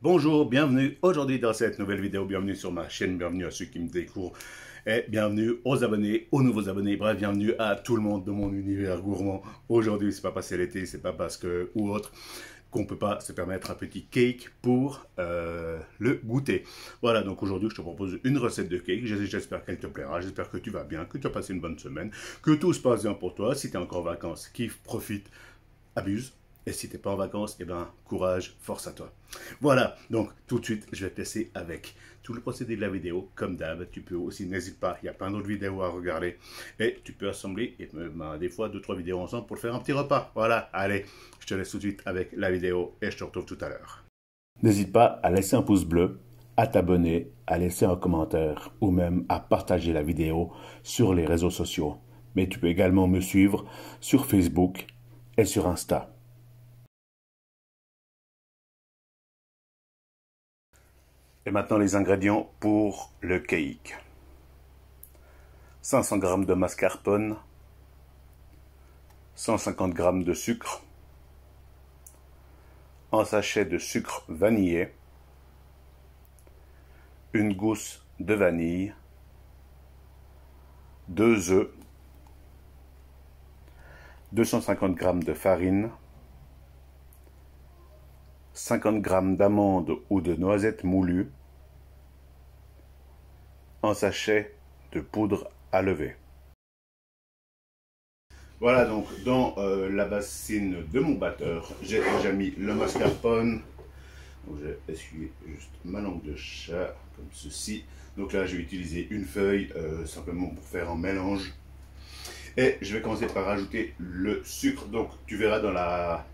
Bonjour, bienvenue aujourd'hui dans cette nouvelle vidéo, bienvenue sur ma chaîne, bienvenue à ceux qui me découvrent et bienvenue aux abonnés, aux nouveaux abonnés, bref, bienvenue à tout le monde de mon univers gourmand. Aujourd'hui, c'est pas parce que c'est l'été, c'est pas parce que, ou autre, qu'on peut pas se permettre un petit cake pour le goûter. Voilà, donc aujourd'hui, je te propose une recette de cake, j'espère qu'elle te plaira, j'espère que tu vas bien, que tu as passé une bonne semaine, que tout se passe bien pour toi. Si tu es encore en vacances, kiffe, profite, abuse. Et si t'es pas en vacances, eh ben, courage, force à toi. Voilà, donc tout de suite, je vais te laisser avec tout le procédé de la vidéo. Comme d'hab, tu peux aussi, n'hésite pas, il y a plein d'autres vidéos à regarder. Et tu peux assembler, et des fois, 2-3 vidéos ensemble pour faire un petit repas. Voilà, allez, je te laisse tout de suite avec la vidéo et je te retrouve tout à l'heure. N'hésite pas à laisser un pouce bleu, à t'abonner, à laisser un commentaire ou même à partager la vidéo sur les réseaux sociaux. Mais tu peux également me suivre sur Facebook et sur Insta. Et maintenant les ingrédients pour le cake. 500 g de mascarpone, 150 g de sucre, un sachet de sucre vanillé, une gousse de vanille, 2 œufs, 250 g de farine, 50 g d'amandes ou de noisettes moulues, un sachet de poudre à lever. Voilà, donc dans la bassine de mon batteur, j'ai déjà mis le mascarpone. J'ai essuyé juste ma langue de chat, comme ceci. Donc là, je vais utiliser une feuille, simplement pour faire un mélange. Et je vais commencer par rajouter le sucre. Donc tu verras dans la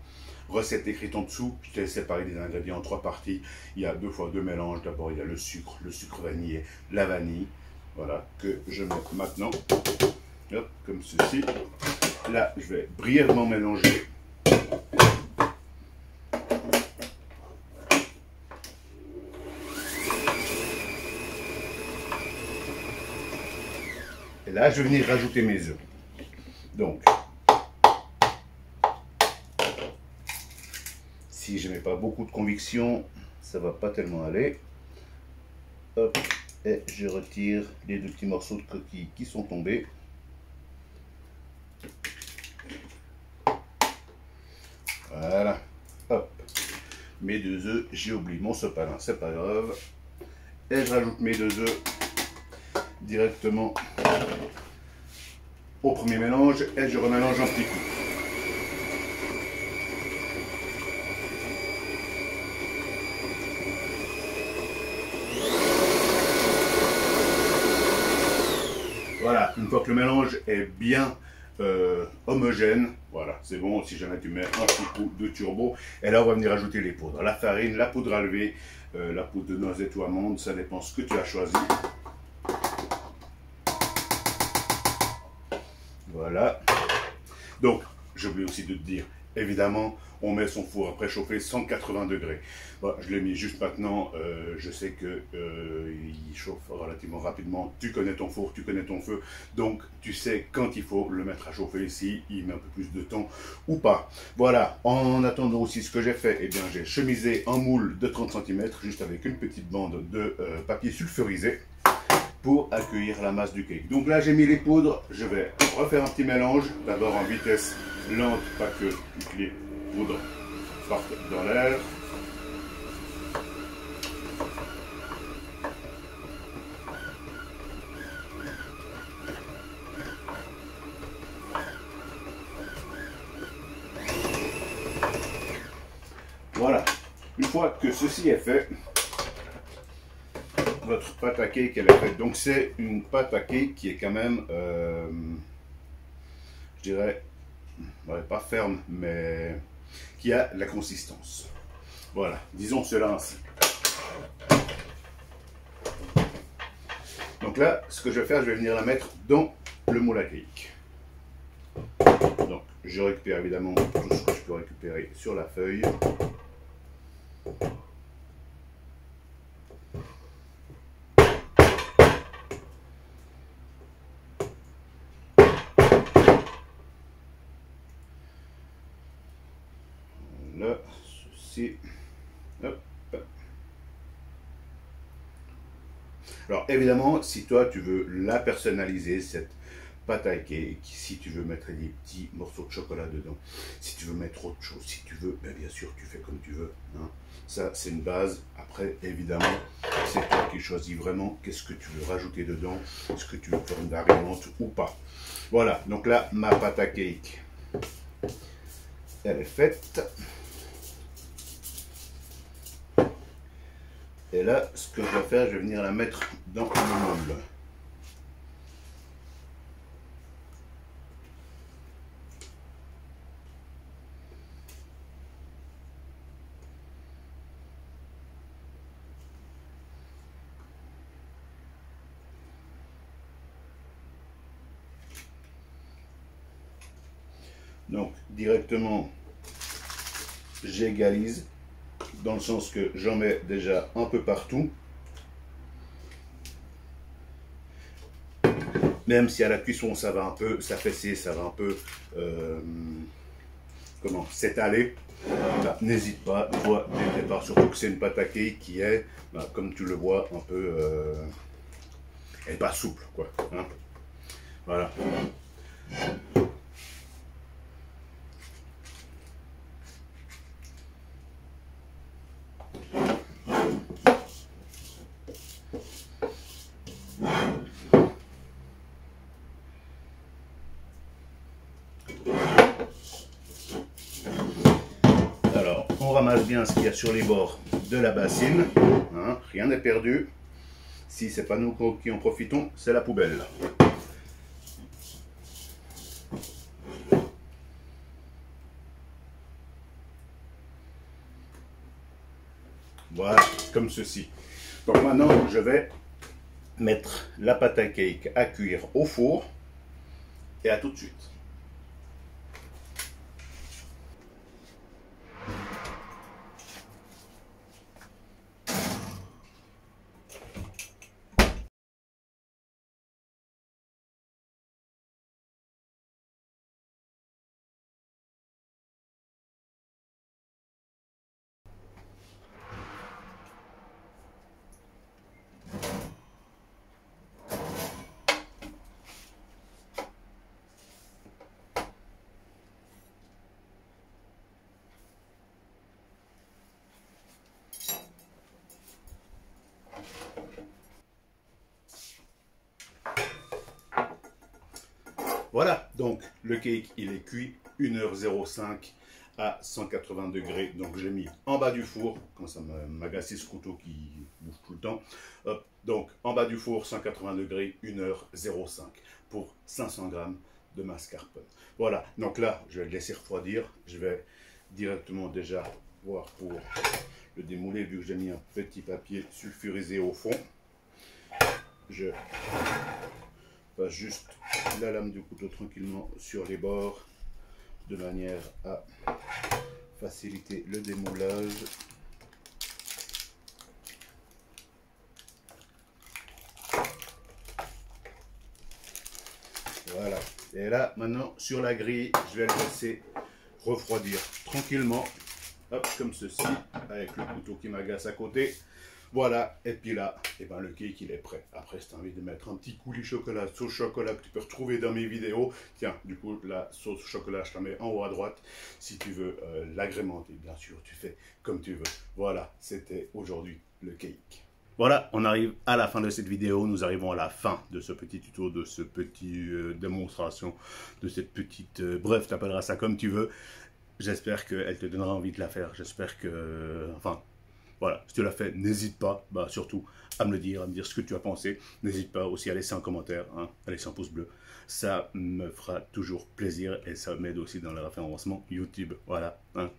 recette écrite en dessous, je t'ai séparé des ingrédients en 3 parties. Il y a 2 fois 2 mélanges. D'abord, il y a le sucre vanillé, la vanille. Voilà, que je mets maintenant. Hop, comme ceci. Là, je vais brièvement mélanger. Et là, je vais venir rajouter mes œufs. Donc, si je n'ai pas beaucoup de conviction, ça va pas tellement aller. Hop, et je retire les 2 petits morceaux de coquille qui sont tombés. Voilà, hop, mes 2 œufs, j'ai oublié mon sopalin, c'est pas grave. Et je rajoute mes 2 œufs directement au premier mélange et je remélange un petit coup. Voilà, une fois que le mélange est bien homogène, voilà, c'est bon. Si jamais tu mets un petit coup de turbo, et là on va venir ajouter les poudres, la farine, la poudre à lever, la poudre de noisette ou amande, ça dépend ce que tu as choisi. Voilà. Donc, j'ai oublié aussi de te dire, évidemment, on met son four à préchauffer 180 degrés. Bon, je l'ai mis juste maintenant, je sais que il chauffe relativement rapidement. Tu connais ton four, tu connais ton feu, donc tu sais quand il faut le mettre à chauffer, si il met un peu plus de temps ou pas. Voilà, en attendant aussi ce que j'ai fait, eh bien j'ai chemisé un moule de 30 cm, juste avec une petite bande de papier sulfurisé, pour accueillir la masse du cake. Donc là j'ai mis les poudres, je vais refaire un petit mélange, d'abord en vitesse lente, pas que les poudres partent dans l'air. Voilà, une fois que ceci est fait, votre pâte à cake elle est faite. Donc c'est une pâte à cake qui est quand même, je dirais, ouais, pas ferme, mais qui a la consistance. Voilà, disons cela ainsi. Donc là, ce que je vais faire, je vais venir la mettre dans le moule à cake. Donc je récupère évidemment tout ce que je peux récupérer sur la feuille. Là, ceci, hop, Alors évidemment, si toi tu veux la personnaliser, cette pâte à cake, si tu veux mettre des petits morceaux de chocolat dedans, si tu veux mettre autre chose, si tu veux, bien sûr tu fais comme tu veux. Hein. Ça c'est une base. Après évidemment, c'est toi qui choisis vraiment qu'est-ce que tu veux rajouter dedans, est-ce que tu veux faire une variante ou pas. Voilà, donc là ma pâte à cake, elle est faite. Et là, ce que je vais faire, je vais venir la mettre dans le moule. Donc, directement, j'égalise, dans le sens que j'en mets déjà un peu partout. Même si à la cuisson, ça va un peu s'affaisser, ça va un peu s'étaler, bah, n'hésite pas, toi, dès le départ, surtout que c'est une pâte à cake qui est, bah, comme tu le vois, un peu, elle n'est pas souple, quoi. Hein. Voilà. Alors, on ramasse bien ce qu'il y a sur les bords de la bassine. Hein, rien n'est perdu. Si c'est pas nous qui en profitons, c'est la poubelle. Voilà, comme ceci. Donc maintenant, je vais mettre la pâte à cake à cuire au four. Et à tout de suite. Voilà, donc le cake, il est cuit 1h05 à 180 degrés. Donc j'ai mis en bas du four, quand ça m'agace ce couteau qui bouge tout le temps. Hop, donc en bas du four, 180 degrés, 1h05 pour 500 grammes de mascarpone. Voilà, donc là, je vais le laisser refroidir. Je vais directement déjà voir pour le démouler, vu que j'ai mis un petit papier sulfurisé au fond. Je passe juste la lame du couteau tranquillement sur les bords de manière à faciliter le démoulage. Voilà. Et là, maintenant, sur la grille, je vais le laisser refroidir tranquillement. Hop, comme ceci, avec le couteau qui m'agace à côté. Voilà, et puis là, et ben, le cake il est prêt. Après, si tu as envie de mettre un petit coulis chocolat, sauce chocolat que tu peux retrouver dans mes vidéos, tiens, du coup, la sauce chocolat, je t'en mets en haut à droite. Si tu veux l'agrémenter, bien sûr, tu fais comme tu veux. Voilà, c'était aujourd'hui le cake. Voilà, on arrive à la fin de cette vidéo. Nous arrivons à la fin de ce petit tuto, de ce petit démonstration, de cette petite... bref, tu appelleras ça comme tu veux. J'espère qu'elle te donnera envie de la faire. J'espère que... enfin... Voilà, si tu l'as fait, n'hésite pas, bah, surtout à me le dire, à me dire ce que tu as pensé. N'hésite pas aussi à laisser un commentaire, hein, à laisser un pouce bleu. Ça me fera toujours plaisir et ça m'aide aussi dans le référencement YouTube. Voilà, hein,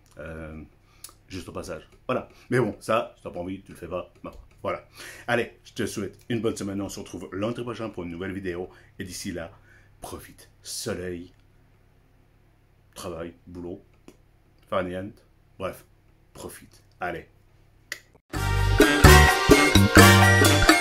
juste au passage. Voilà, mais bon, ça, si tu n'as pas envie, tu le fais pas. Bah, voilà. Allez, je te souhaite une bonne semaine. On se retrouve lundi prochain pour une nouvelle vidéo. Et d'ici là, profite. Soleil, travail, boulot, farniente. Bref, profite. Allez. Thank you.